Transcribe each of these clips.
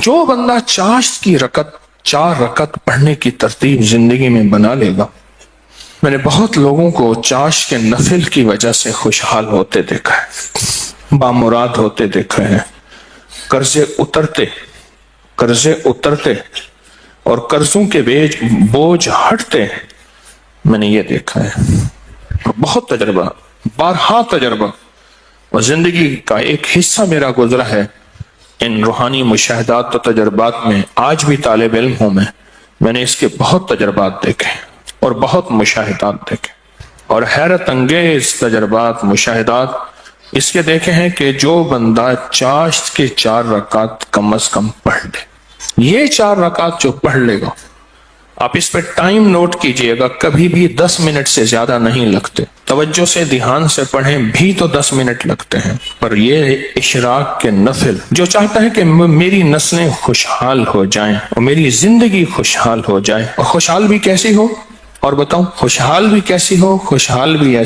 جو بندہ چاشت کی رکعت 4 رکعت پڑھنے کی ترتیب زندگی میں بنا لے گا، میں نے بہت لوگوں کو چاشت کے نفل کی وجہ سے خوشحال ہوتے دیکھا ہے، بامراد ہوتے دیکھا ہے، قرضے اترتے اور قرضوں کے بوجھ ہٹتے، میں نے یہ دیکھا ہے۔ بہت تجربہ، بارہا تجربہ، اور زندگی کا ایک حصہ میرا گزرا ہے ان روحانی مشاہدات و تجربات میں۔ آج بھی طالب علم ہوں میں نے اس کے بہت تجربات دیکھے اور بہت مشاہدات دیکھے، اور حیرت انگیز تجربات مشاہدات اس کے دیکھے ہیں کہ جو بندہ چاشت کے 4 رکعت کم از کم پڑھ لے، یہ 4 رکعت جو پڑھ لے گا، آپ اس پہ ٹائم نوٹ کیجئے گا، کبھی بھی 10 منٹ سے زیادہ نہیں لگتے، توجہ سے دھیان سے پڑھیں بھی تو 10 منٹ لگتے ہیں، پر یہ اشراق کے نفل جو چاہتا ہے کہ میری نسلیں خوشحال ہو جائیں اور میری زندگی خوشحال ہو جائے، اور خوشحال بھی کیسی ہو، اور بتاؤں خوشحال بھی کیسی ہو، خوشحال بھی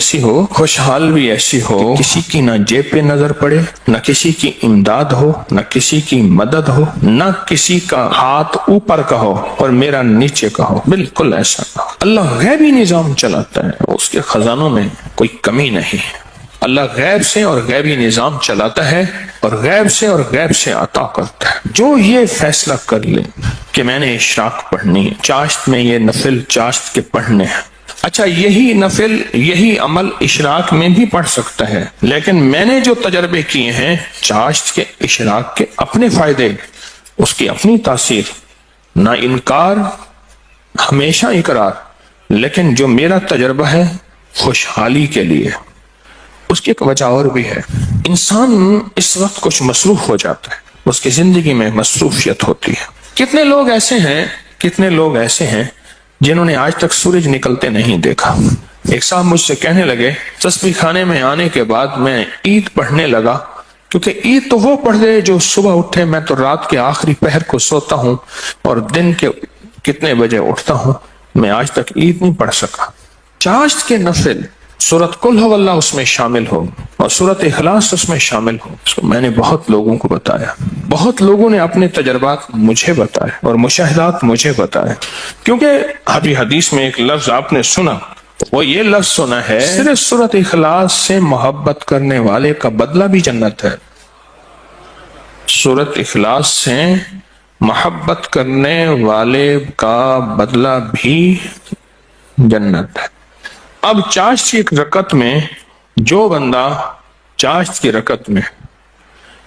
ایسی ہو کہ کسی کی نہ جیب پہ نظر پڑے، نہ کسی کی امداد ہو، نہ کسی کی مدد ہو، نہ کسی کا ہاتھ اوپر کا ہو اور میرا نیچے کا ہو، بالکل ایسا نہ ہو۔ اللہ غیبی نظام چلاتا ہے، اس کے خزانوں میں کوئی کمی نہیں ہے۔ اللہ غیب سے اور غیبی نظام چلاتا ہے اور غیب سے عطا کرتا ہے۔ جو یہ فیصلہ کر لے کہ میں نے اشراق پڑھنی ہے، چاشت میں یہ نفل چاشت کے پڑھنے ہیں، اچھا یہی نفل یہی عمل اشراق میں بھی پڑھ سکتا ہے، لیکن میں نے جو تجربے کیے ہیں چاشت کے اشراق کے اپنے فائدے، اس کی اپنی تاثیر، نہ انکار ہمیشہ اقرار، لیکن جو میرا تجربہ ہے خوشحالی کے لیے، اس کی ایک وجہ اور بھی ہے۔ انسان اس وقت کچھ مصروف ہو جاتا ہے، اس کی زندگی میں مصروفیت ہوتی ہے۔ کتنے لوگ ایسے ہیں جنہوں نے آج تک سورج نکلتے نہیں دیکھا۔ ایک صاحب مجھ سے کہنے لگے تسبیح خانے میں آنے کے بعد میں عید پڑھنے لگا، کیونکہ عید تو وہ پڑھ دے جو صبح اٹھے، میں تو رات کے آخری پہر کو سوتا ہوں اور دن کے کتنے بجے اٹھتا ہوں، میں آج تک عید نہیں پڑھ سکا۔ چاشت کے نفل سورۃ قل ہو اللہ اس میں شامل ہو اور سورۃ اخلاص اس میں شامل ہو، اس کو میں نے بہت لوگوں کو بتایا، بہت لوگوں نے اپنے تجربات مجھے بتائے اور مشاہدات مجھے بتائے، کیونکہ ابھی حدیث میں ایک لفظ آپ نے سنا، وہ یہ لفظ سنا ہے صرف سورۃ اخلاص سے محبت کرنے والے کا بدلہ بھی جنت ہے۔ سورۃ اخلاص سے محبت کرنے والے کا بدلہ بھی جنت ہے۔ اب چاشت کی ایک رکعت میں جو بندہ چاشت کی رکعت میں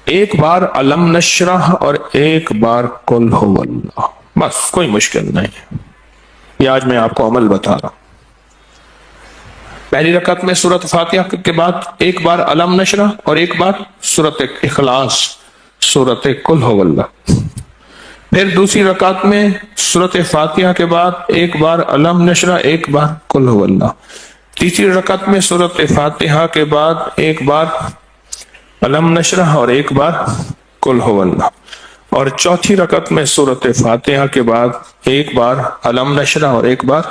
ایک بار علم نشرح اور ایک بار قل ہو اللہ، بس کوئی مشکل نہیں، یہ آج میں آپ کو عمل بتا رہا ہوں۔ پہلی رکعت میں سورۃ فاتحہ کے بعد ایک بار علم نشرح اور ایک بار سورۃ اخلاص، سورۃ قل ہو اللہ، پھر دوسری رکعت میں سورۃ فاتحہ کے بعد ایک بار علم نشرح ایک بار قل ہو اللہ، تیسری رکعت میں سورۃ فاتحہ کے بعد ایک بار علم نشرح اور ایک بار قل ہو اللہ، اور چوتھی رکعت میں سورۃ فاتحہ کے بعد ایک بار علم نشرح اور ایک بار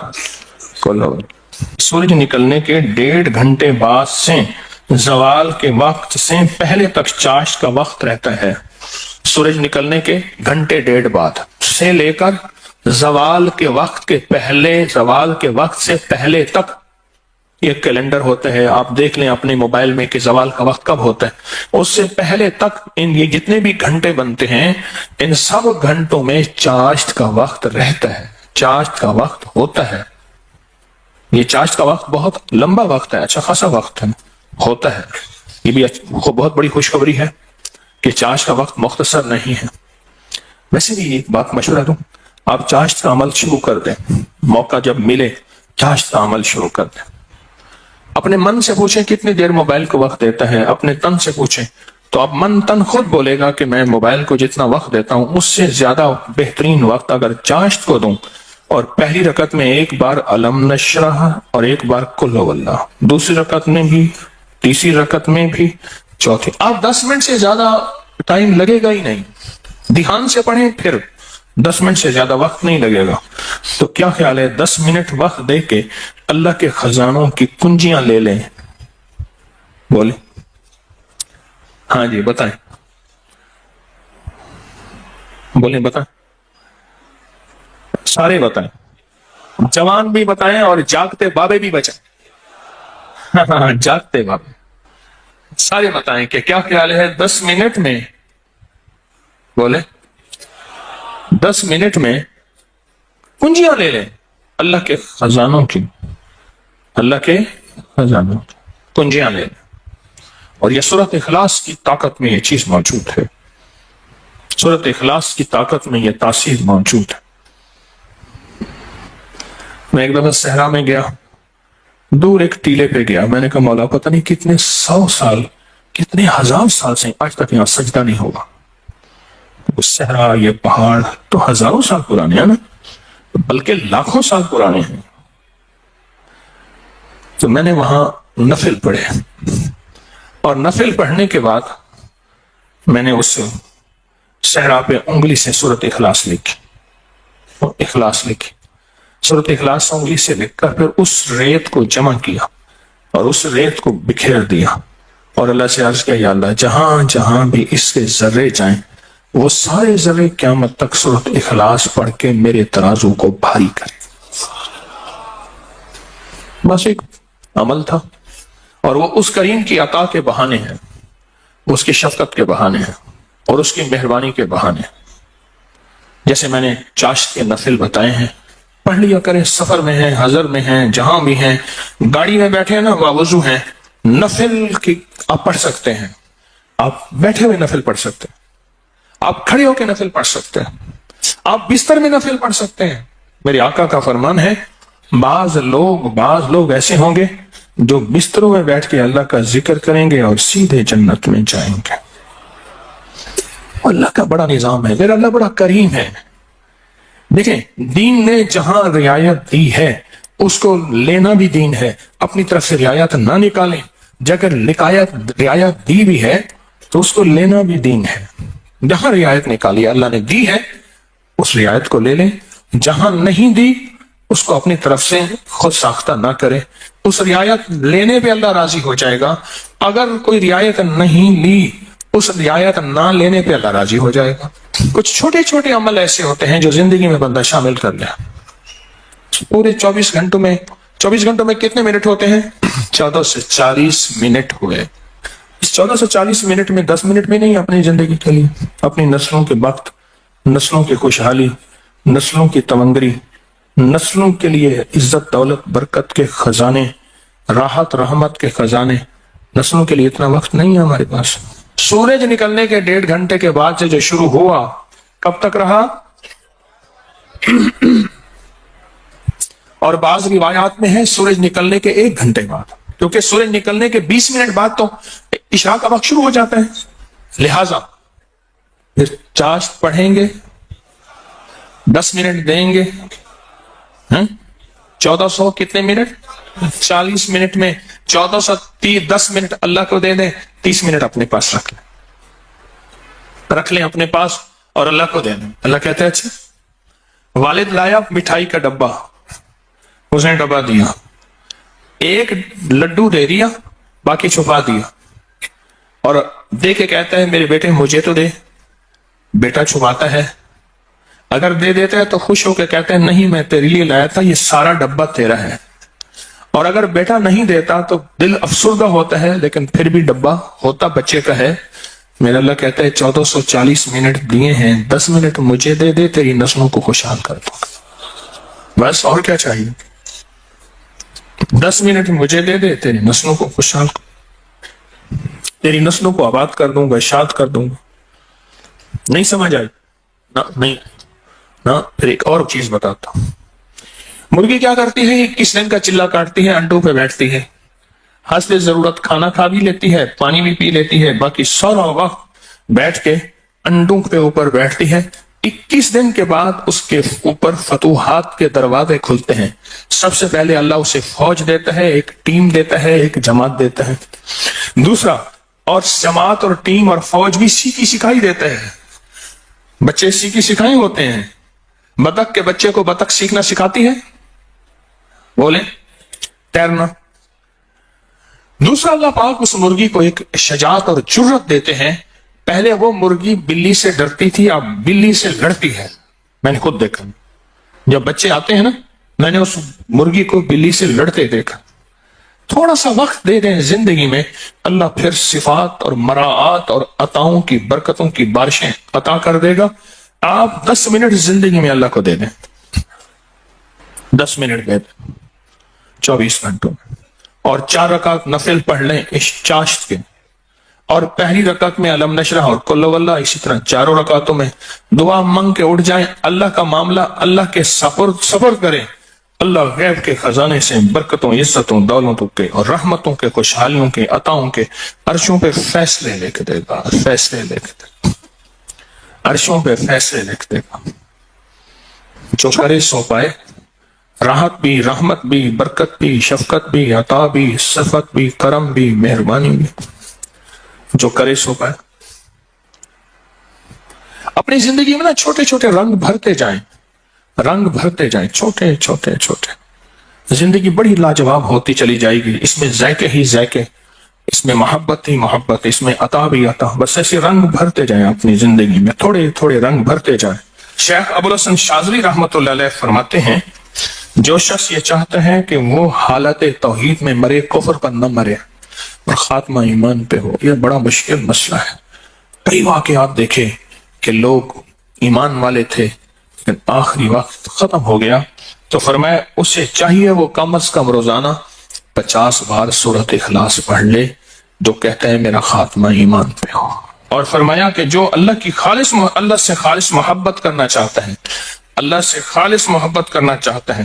قل ہو اللہ۔ سورج نکلنے کے 1.5 گھنٹے بعد سے زوال کے وقت سے پہلے تک چاشت کا وقت رہتا ہے۔ سورج نکلنے کے 1.5 گھنٹے بعد سے لے کر زوال کے وقت سے پہلے تک یہ کیلنڈر ہوتا ہے، آپ دیکھ لیں اپنے موبائل میں کہ زوال کا وقت کب ہوتا ہے، اس سے پہلے تک یہ جتنے بھی گھنٹے بنتے ہیں ان سب گھنٹوں میں چاشت کا وقت رہتا ہے، چاشت کا وقت ہوتا ہے۔ یہ چاشت کا وقت بہت لمبا وقت ہے، اچھا خاصا وقت ہوتا ہے۔ یہ بھی بہت بڑی خوشخبری ہے کہ چاشت کا وقت مختصر نہیں ہے۔ ویسے بھی ایک بات مشورہ دوں، آپ چاشت کا عمل شروع کر دیں، موقع جب ملے چاشت کا عمل شروع کر دیں۔ اپنے من سے پوچھیں کتنی دیر موبائل کو وقت دیتا ہے، اپنے تن سے پوچھیں تو اب من تن خود بولے گا کہ میں موبائل کو جتنا وقت دیتا ہوں اس سے زیادہ بہترین وقت اگر چاشت کو دوں، اور پہلی رکعت میں ایک بار علم نشرح اور ایک بار قل ہو اللہ، دوسری رکعت میں بھی، تیسری رکعت میں بھی، چوتھی، آپ 10 منٹ سے زیادہ ٹائم لگے گا ہی نہیں، دھیان سے پڑھیں پھر 10 منٹ سے زیادہ وقت نہیں لگے گا۔ تو کیا خیال ہے 10 منٹ وقت دے کے اللہ کے خزانوں کی کنجیاں لے لیں؟ بولے ہاں جی بتائیں، بولیں بتائیں، سارے بتائیں، جوان بھی بتائیں اور جاگتے بابے بھی بچائیں جاگتے بابے سارے بتائیں کہ کیا خیال ہے 10 منٹ میں، بولے 10 منٹ میں کنجیاں لے لیں اللہ کے خزانوں کی، اللہ کے خزانوں کی کنجیاں لے لیں. اور یہ سورۃ اخلاص کی طاقت میں یہ چیز موجود ہے، سورۃ اخلاص کی طاقت میں یہ تاثیر موجود ہے. میں ایک دفعہ صحرا میں گیا، دور ایک ٹیلے پہ گیا، میں نے کہا مولا پتہ نہیں کتنے 100 سال کتنے 1000 سال سے آج تک یہاں سجدہ نہیں ہوگا. وہ صحرا، یہ پہاڑ تو ہزاروں سال پرانے ہیں نا، بلکہ لاکھوں سال پرانے ہیں. تو میں نے وہاں نفل پڑھے، اور نفل پڑھنے کے بعد میں نے اس صحرا پہ انگلی سے سورۃ اخلاص لکھی، اخلاص لکھی، سورۃ اخلاص انگلی سے لکھ کر پھر اس ریت کو جمع کیا اور اس ریت کو بکھیر دیا اور اللہ سے عرض کیا یا اللہ جہاں جہاں بھی اس کے ذرے جائیں وہ سارے ذرے قیامت تک سورۃ اخلاص پڑھ کے میرے ترازو کو بھاری کرے. بس ایک عمل تھا، اور وہ اس کریم کی عطا کے بہانے ہیں، اس کی شفقت کے بہانے ہیں اور اس کی مہربانی کے بہانے ہیں. جیسے میں نے چاشت کے نفل بتائے ہیں، پڑھ لیا کریں، سفر میں ہیں، حضر میں ہیں، جہاں بھی ہیں، گاڑی میں بیٹھے ہیں نا، وضو ہیں، نفل کی آپ پڑھ سکتے ہیں، آپ بیٹھے ہوئے نفل پڑھ سکتے ہیں، آپ کھڑے ہو کے نفل پڑھ سکتے ہیں، آپ بستر میں نفل پڑھ سکتے ہیں. میرے آقا کا فرمان ہے بعض لوگ ایسے ہوں گے جو بستروں میں بیٹھ کے اللہ کا ذکر کریں گے اور سیدھے جنت میں جائیں گے. اللہ کا بڑا نظام ہے، میرا اللہ بڑا کریم ہے. دیکھیں دین نے جہاں رعایت دی ہے اس کو لینا بھی دین ہے، اپنی طرف سے رعایت نہ نکالیں. اگر رعایت دی بھی ہے تو اس کو لینا بھی دین ہے. جہاں رعایت نکالی اللہ نے دی ہے اس رعایت کو لے لیں، جہاں نہیں دی اس کو اپنی طرف سے خود ساختہ نہ کرے. اس رعایت لینے پہ اللہ راضی ہو جائے گا. اگر کوئی رعایت نہیں لی اس رعایت نہ لینے پہ اللہ راضی ہو جائے گا. کچھ چھوٹے چھوٹے عمل ایسے ہوتے ہیں جو زندگی میں بندہ شامل کر لے. پورے 24 گھنٹوں میں کتنے منٹ ہوتے ہیں؟ 14 سے 40 منٹ ہوئے. اس 14 سے 40 منٹ میں 10 منٹ میں نہیں، اپنی زندگی کے لیے، اپنی نسلوں کے وقت، نسلوں کی خوشحالی، نسلوں کی تمنگری، نسلوں کے لیے عزت دولت برکت کے خزانے، راحت رحمت کے خزانے، نسلوں کے لیے اتنا وقت نہیں ہے ہمارے پاس. سورج نکلنے کے 1.5 گھنٹے کے بعد سے جو شروع ہوا کب تک رہا؟ اور بعض روایات میں ہے سورج نکلنے کے 1 گھنٹے بعد، کیونکہ سورج نکلنے کے 20 منٹ بعد تو عشاء کا وقت شروع ہو جاتا ہے. لہذا پھر چاشت پڑھیں گے، 10 منٹ دیں گے، 1400 کتنے منٹ؟ 40 منٹ میں 10 منٹ اللہ کو دے دیں، 30 منٹ اپنے پاس رکھ لیں اپنے پاس اور اللہ کو دے دیں. اللہ کہتا ہے اچھا والد لایا مٹھائی کا ڈبہ، اس نے ڈبہ دیا، ایک لڈو دے دیا، باقی چھپا دیا، اور دے کے کہتا ہے میرے بیٹے مجھے تو دے. بیٹا چھپاتا ہے، اگر دے دیتا ہے تو خوش ہو کے کہتا ہے نہیں میں تیرے لیے لایا تھا، یہ سارا ڈبہ تیرا ہے. اور اگر بیٹا نہیں دیتا تو دل افسردہ ہوتا ہے، لیکن پھر بھی ڈبہ ہوتا بچے کا ہے. میرا اللہ کہتا ہے 1440 منٹ دیے ہیں، 10 منٹ مجھے دے دے، تیری نسلوں کو خوشحال کر دوں. بس اور کیا چاہیے؟ 10 منٹ مجھے دے دے، تیری نسلوں کو خوشحال، تیری نسلوں کو آباد کر دوں گا، اشاد کر دوں گا. نہیں سمجھ آئی؟ نہیں نا. پھر ایک اور چیز بتاتا ہوں. مرغی کیا کرتی ہے؟ 21 دن کا چلا کاٹتی ہے، انڈوں پہ بیٹھتی ہے، حسب ضرورت کھانا کھا بھی لیتی ہے، پانی بھی پی لیتی ہے، باقی سارا وقت بیٹھ کے انڈوں کے اوپر بیٹھتی ہے. 21 دن کے بعد اس کے اوپر فتوحات کے دروازے کھلتے ہیں. سب سے پہلے اللہ اسے فوج دیتا ہے، ایک ٹیم دیتا ہے، ایک جماعت دیتا ہے. دوسرا، اور جماعت اور ٹیم اور فوج بھی سیکھی سکھائی دیتا ہے. بچے سیکھی سکھائی ہوتے ہیں. بطخ کے بچے کو بطخ سیکھنا سکھاتی ہے، بولیں تیرنا. دوسرا، اللہ پاک اس مرغی کو ایک شجاعت اور جرت دیتے ہیں پہلے وہ مرغی بلی سے ڈرتی تھی، اب بلی سے لڑتی ہے. میں نے خود دیکھا، جب بچے آتے ہیں نا، میں نے اس مرغی کو بلی سے لڑتے دیکھا. تھوڑا سا وقت دے دیں زندگی میں، اللہ پھر صفات اور مراعات اور عطاؤں کی برکتوں کی بارشیں عطا کر دے گا. آپ 10 منٹ زندگی میں اللہ کو دے دیں، 10 منٹ دے دیں 24 گھنٹوں میں، اور 4 رکعت نفل پڑھ لیں اس چاشت کے، اور پہلی رکعت میں علم نشرح اور قل واللہ، اسی طرح 4 رکعتوں میں دعا مانگ کے اٹھ جائیں. اللہ کا معاملہ اللہ کے سپرد کریں. اللہ غیب کے خزانے سے برکتوں، عزتوں، دولتوں کے اور رحمتوں کے، خوشحالیوں کے، عطاؤں کے عرشوں پہ فیصلے لے کے دے گا، فیصلے لے کے دے گا، عرشوں پہ فیصلے لے کے دے گا. جو کرے سو پائے، راحت بھی، رحمت بھی، برکت بھی، شفقت بھی، عطا بھی، صفت بھی، کرم بھی، مہربانی بھی. جو کرے سو پائے. اپنی زندگی میں نا چھوٹے چھوٹے رنگ بھرتے جائیں، رنگ بھرتے جائیں، چھوٹے چھوٹے چھوٹے. زندگی بڑی لاجواب ہوتی چلی جائے گی. اس میں ذائقے ہی ذائقے، اس میں محبت ہی محبت، اس میں عطا بھی عطا. بس ایسے رنگ بھرتے جائیں اپنی زندگی میں، تھوڑے تھوڑے رنگ بھرتے جائیں. شیخ ابوالحسن شاذلی رحمۃ اللہ علیہ فرماتے ہیں، جو شخص یہ چاہتا ہے کہ وہ حالت توحید میں مرے، کفر پر نہ مرے اور خاتمہ ایمان پہ ہو، یہ بڑا مشکل مسئلہ ہے. کئی واقعات دیکھے کہ لوگ ایمان والے تھے لیکن آخری وقت ختم ہو گیا، تو فرمایا اسے چاہیے وہ کم از کم روزانہ 50 بار سورۃ اخلاص پڑھ لے، جو کہتا ہے میرا خاتمہ ایمان پہ ہو. اور فرمایا کہ جو اللہ سے خالص محبت کرنا چاہتا ہے، اللہ سے خالص محبت کرنا چاہتا ہے،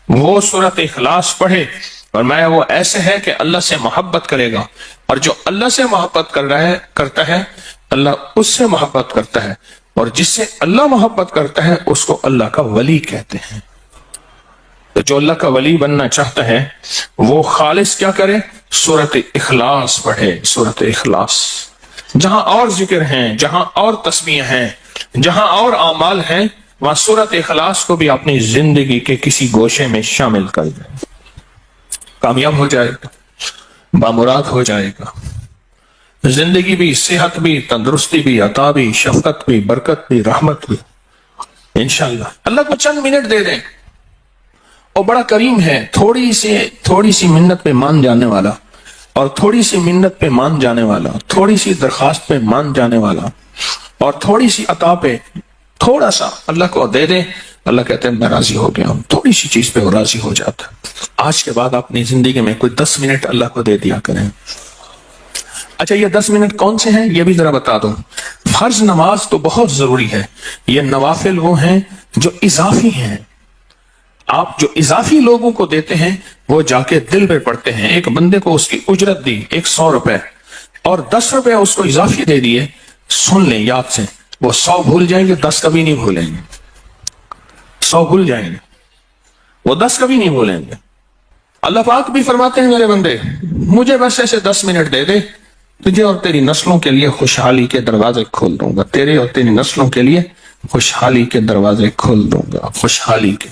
وہ سورۃ اخلاص پڑھے. فرمایا وہ ایسے ہے کہ اللہ سے محبت کرے گا، اور جو اللہ سے محبت کرتا ہے اللہ اس سے محبت کرتا ہے، اور جس سے اللہ محبت کرتا ہے اس کو اللہ کا ولی کہتے ہیں. تو جو اللہ کا ولی بننا چاہتا ہے وہ خالص کیا کرے؟ سورۃ اخلاص پڑھے. سورۃ اخلاص، جہاں اور ذکر ہیں، جہاں اور تسبیح ہیں، جہاں اور اعمال ہیں، وہاں سورۃ اخلاص کو بھی اپنی زندگی کے کسی گوشے میں شامل کر دیں. کامیاب ہو جائے گا، بامراد ہو جائے گا. زندگی بھی، صحت بھی، تندرستی بھی، عطا بھی، شفقت بھی، برکت بھی، رحمت بھی انشاءاللہ. اللہ کو چند منٹ دے دیں، اور بڑا کریم ہے. تھوڑی سی منت پہ مان جانے والا، اور تھوڑی سی منت پہ مان جانے والا، تھوڑی سی درخواست پہ مان جانے والا، اور تھوڑی سی عطا پہ تھوڑا سا اللہ کو دے دیں، اللہ کہتے ہیں میں راضی ہو گیا ہوں. تھوڑی سی چیز پہ وہ راضی ہو جاتا ہے. آج کے بعد اپنی زندگی میں کوئی 10 منٹ اللہ کو دے دیا کریں. اچھا، یہ 10 منٹ کون سے ہیں یہ بھی ذرا بتا دوں. فرض نماز تو بہت ضروری ہے، یہ نوافل وہ ہیں جو اضافی ہیں. آپ جو اضافی لوگوں کو دیتے ہیں وہ جا کے دل پہ پڑتے ہیں. ایک بندے کو اس کی اجرت دی 100 روپے، اور 10 روپے اس کو اضافی دے دیے. سن لیں یاد سے، وہ 100 بھول جائیں گے، 10 کبھی نہیں بھولیں گے. 100 بھول جائیں گے، وہ 10 کبھی نہیں بھولیں گے. اللہ پاک بھی فرماتے ہیں میرے بندے مجھے بس ایسے 10 منٹ دے دے، تجھے اور تیری نسلوں کے لیے خوشحالی کے دروازے کھول دوں گا. تیرے اور تیری نسلوں کے لیے خوشحالی کے دروازے کھول دوں گا، خوشحالی کے.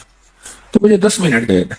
تو مجھے 10 منٹ دے دے.